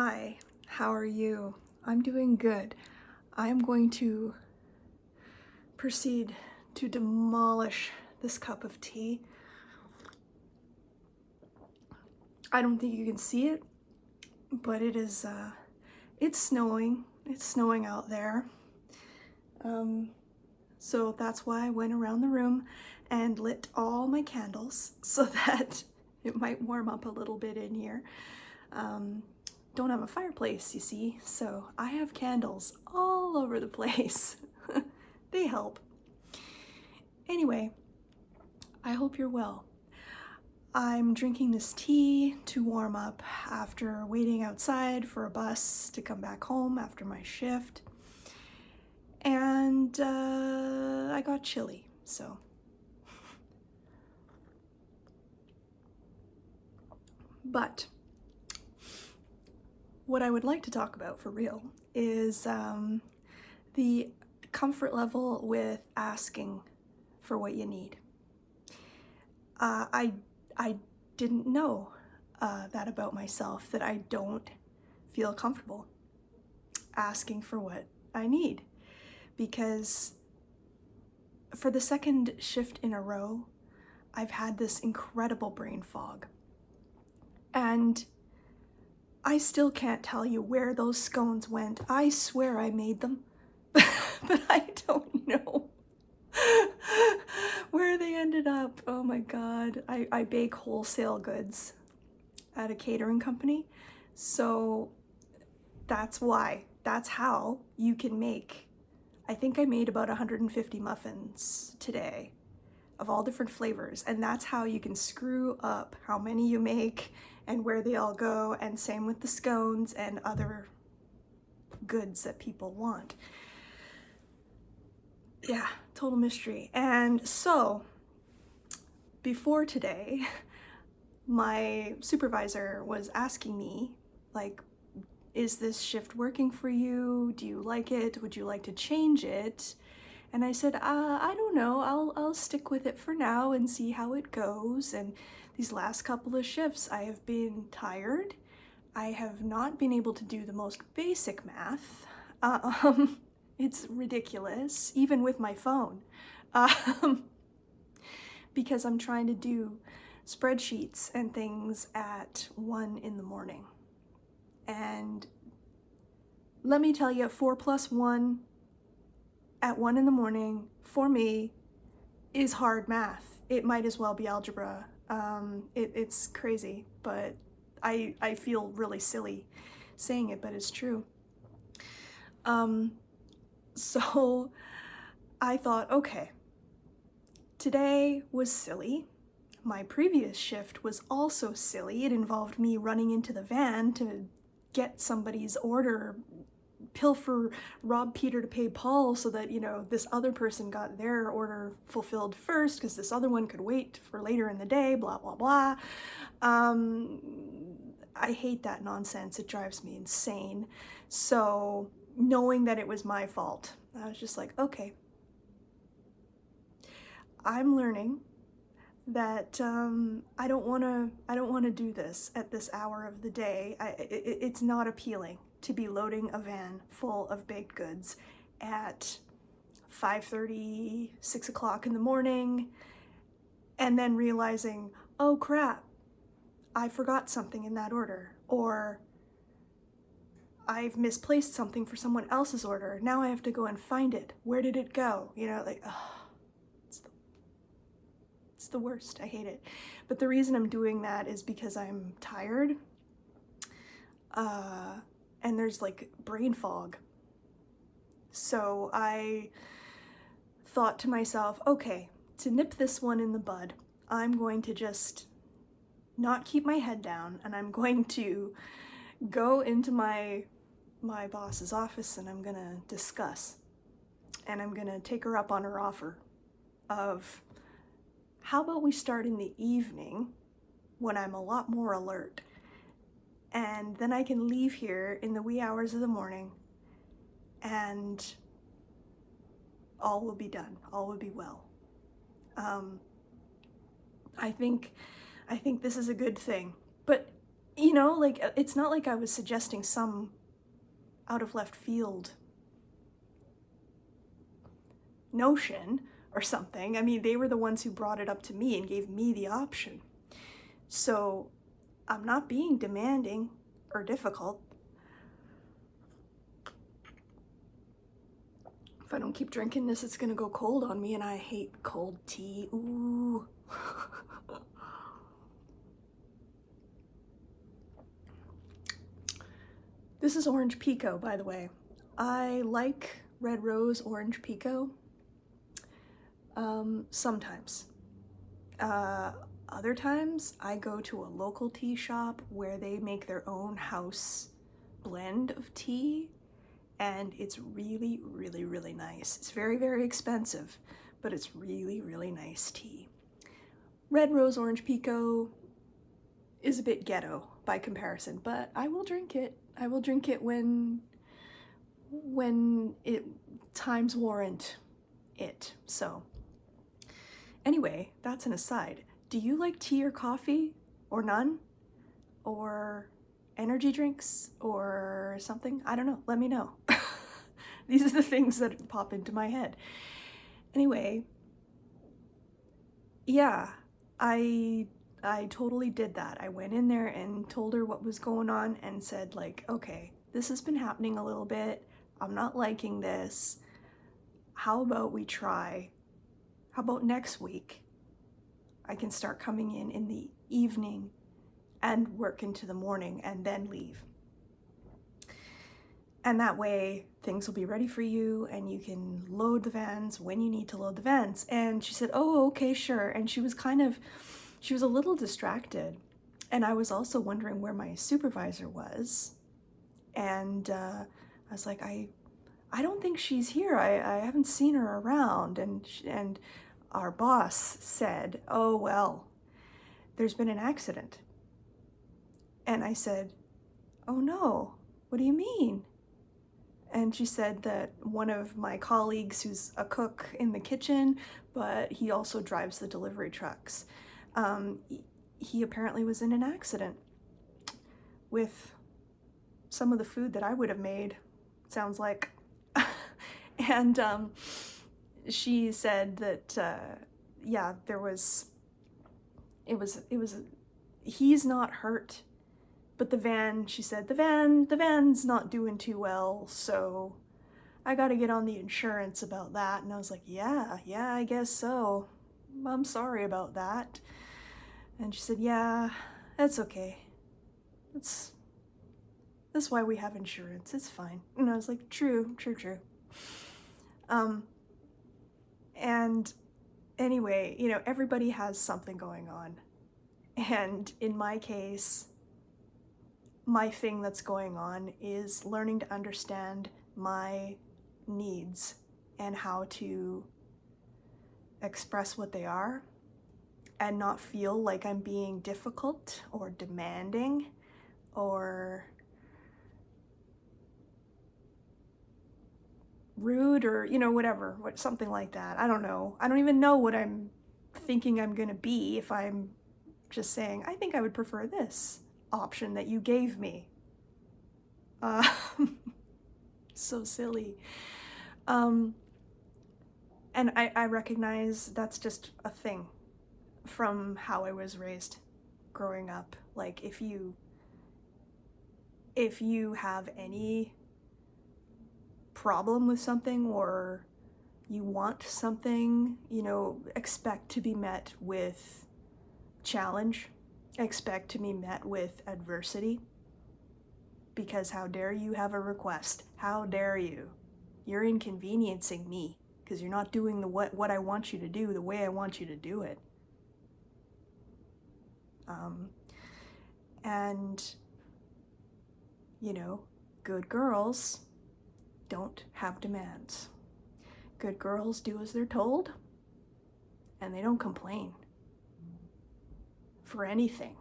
Hi, how are you? I'm doing good. I'm going to proceed to demolish this cup of tea. I don't think you can see it, but it's snowing. It's snowing out there. So that's why I went around the room and lit all my candles so that it might warm up a little bit in here. Don't have a fireplace, you see, so I have candles all over the place. They help. Anyway, I hope you're well. I'm drinking this tea to warm up after waiting outside for a bus to come back home after my shift. And I got chilly, so. But what I would like to talk about for real is the comfort level with asking for what you need. I didn't know that about myself, that I don't feel comfortable asking for what I need, because for the second shift in a row, I've had this incredible brain fog. And I still can't tell you where those scones went. I swear I made them, but I don't know where they ended up. Oh my God. I bake wholesale goods at a catering company. So that's why. That's how you can make. I think I made about 150 muffins today of all different flavors. And that's how you can screw up how many you make and where they all go. And same with the scones and other goods that people want. Yeah, total mystery. And so before today, my supervisor was asking me, like, is this shift working for you? Do you like it? Would you like to change it? And I said, I don't know. I'll stick with it for now and see how it goes. And these last couple of shifts, I have been tired. I have not been able to do the most basic math. It's ridiculous, even with my phone, because I'm trying to do spreadsheets and things at 1 in the morning. And let me tell you, 4 plus 1 at 1 in the morning, for me, is hard math. It might as well be algebra. It's crazy, but I feel really silly saying it, but it's true. So I thought, okay, today was silly. My previous shift was also silly. It involved me running into the van to get somebody's order, pilfer, rob Peter to pay Paul, so that, you know, this other person got their order fulfilled first because this other one could wait for later in the day, blah, blah, blah. I hate that nonsense. It drives me insane. So knowing that it was my fault, I was just like, okay, I'm learning that I don't want to do this at this hour of the day. It's not appealing to be loading a van full of baked goods at 5:30, 6 o'clock in the morning, and then realizing, oh crap, I forgot something in that order, or I've misplaced something for someone else's order. Now I have to go and find it. Where did it go? You know, like, oh, it's the worst. I hate it. But the reason I'm doing that is because I'm tired. And there's like brain fog. So I thought to myself, okay, to nip this one in the bud, I'm going to just not keep my head down, and I'm going to go into my boss's office, and I'm gonna discuss, and I'm gonna take her up on her offer of, how about we start in the evening when I'm a lot more alert, and then I can leave here in the wee hours of the morning and all will be done, all will be well. I think this is a good thing, but you know, like, it's not like I was suggesting some out of left field notion or something. I mean, they were the ones who brought it up to me and gave me the option. So I'm not being demanding or difficult. If I don't keep drinking this, it's gonna go cold on me, and I hate cold tea. Ooh. This is orange pico, by the way. I like red rose orange pico. Sometimes. Other times I go to a local tea shop where they make their own house blend of tea, and it's really, really, really nice. It's very, very expensive, but it's really, really nice tea. Red rose orange pico is a bit ghetto by comparison, but I will drink it. I will drink it when times warrant it. So anyway, that's an aside. Do you like tea or coffee or none? Or energy drinks or something? I don't know. Let me know. These are the things that pop into my head. Anyway, yeah, I totally did that. I went in there and told her what was going on and said, like, okay, this has been happening a little bit. I'm not liking this. How about we try? How about next week I can start coming in the evening and work into the morning and then leave. And that way things will be ready for you and you can load the vans when you need to load the vans. And she said, oh, okay, sure. And she was a little distracted. And I was also wondering where my supervisor was. And I was like, I don't think she's here. I haven't seen her around. And our boss said, oh, well, there's been an accident. And I said, oh no, what do you mean? And she said that one of my colleagues, who's a cook in the kitchen, but he also drives the delivery trucks, he apparently was in an accident with some of the food that I would have made, sounds like. And she said that, yeah, he's not hurt. But the van, she said, the van's not doing too well, so I gotta get on the insurance about that. And I was like, yeah, I guess so. I'm sorry about that. And she said, yeah, that's okay. That's why we have insurance. It's fine. And I was like, true. And anyway, you know, everybody has something going on. And in my case, my thing that's going on is learning to understand my needs and how to express what they are and not feel like I'm being difficult or demanding or rude or, you know, whatever, something like that. I don't know. I don't even know what I'm thinking I'm gonna be if I'm just saying, I think I would prefer this option that you gave me. So silly. And I recognize that's just a thing from how I was raised growing up. Like, if you have any problem with something or you want something, you know, expect to be met with challenge. Expect to be met with adversity, because how dare you have a request? How dare you? You're inconveniencing me because you're not doing what I want you to do the way I want you to do it. And, you know, good girls don't have demands. Good girls do as they're told, and they don't complain for anything.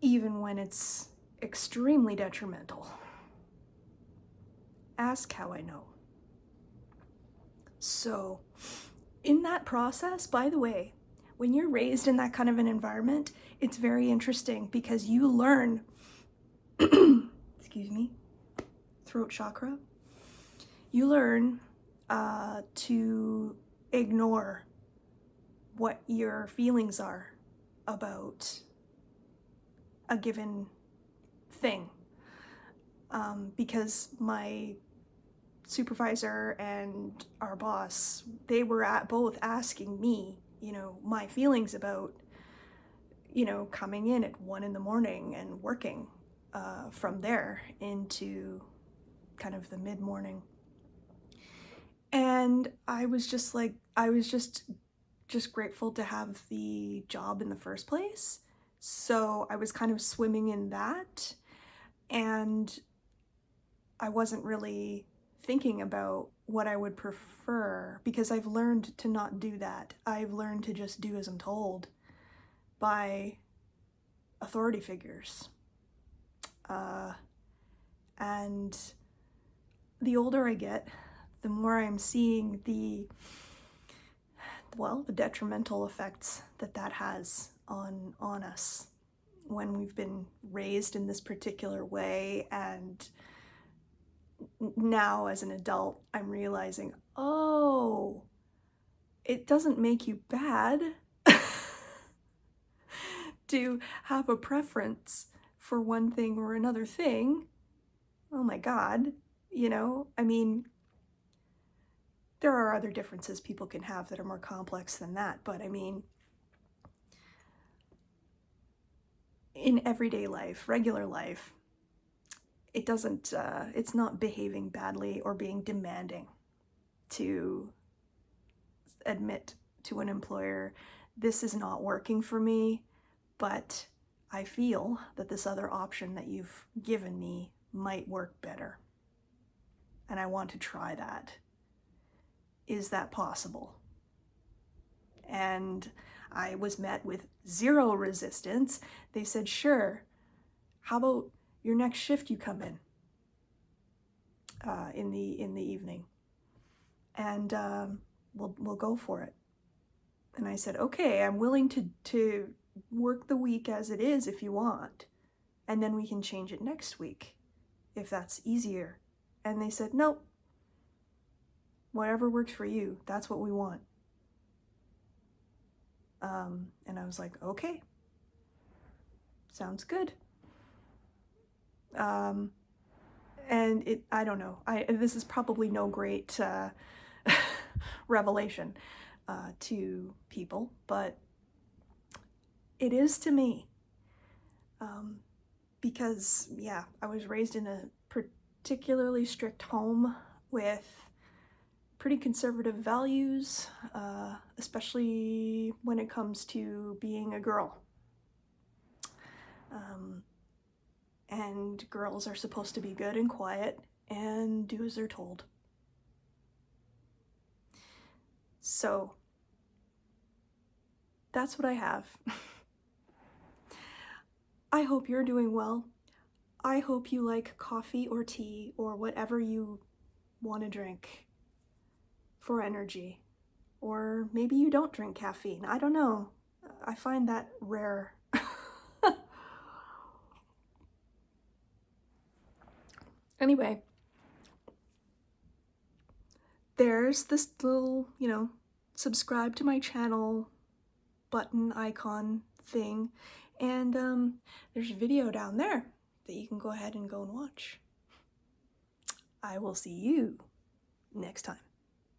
Even when it's extremely detrimental. Ask how I know. So, in that process, by the way, when you're raised in that kind of an environment, it's very interesting because you learn, excuse me, throat chakra, you learn to ignore what your feelings are about a given thing. Because my supervisor and our boss, they were both asking me, my feelings about, coming in at 1 a.m. and working from there into kind of the mid-morning. And I was just grateful to have the job in the first place. So I was kind of swimming in that, and I wasn't really thinking about what I would prefer because I've learned to not do that. I've learned to just do as I'm told by authority figures. And the older I get, the more I'm seeing the detrimental effects that has on us when we've been raised in this particular way. And now as an adult, I'm realizing, oh, it doesn't make you bad to have a preference for one thing or another thing. Oh my God, I mean, there are other differences people can have that are more complex than that, but I mean, in everyday life, regular life, it doesn't, it's not behaving badly or being demanding to admit to an employer, this is not working for me, but I feel that this other option that you've given me might work better. And I want to try that. Is that possible? And I was met with zero resistance. They said, sure, how about your next shift you come in the evening, and we'll go for it. And I said, okay, I'm willing to work the week as it is if you want, and then we can change it next week if that's easier. And they said, nope, whatever works for you, that's what we want. And I was like, okay, sounds good. And I don't know, this is probably no great revelation to people, but it is to me. Because, yeah, I was raised in a particularly strict home with pretty conservative values, especially when it comes to being a girl. And girls are supposed to be good and quiet and do as they're told. So that's what I have. I hope you're doing well. I hope you like coffee or tea or whatever you want to drink for energy. Or maybe you don't drink caffeine. I don't know. I find that rare. Anyway, there's this little, subscribe to my channel button icon thing, and there's a video down there that you can go ahead and go and watch. I will see you next time.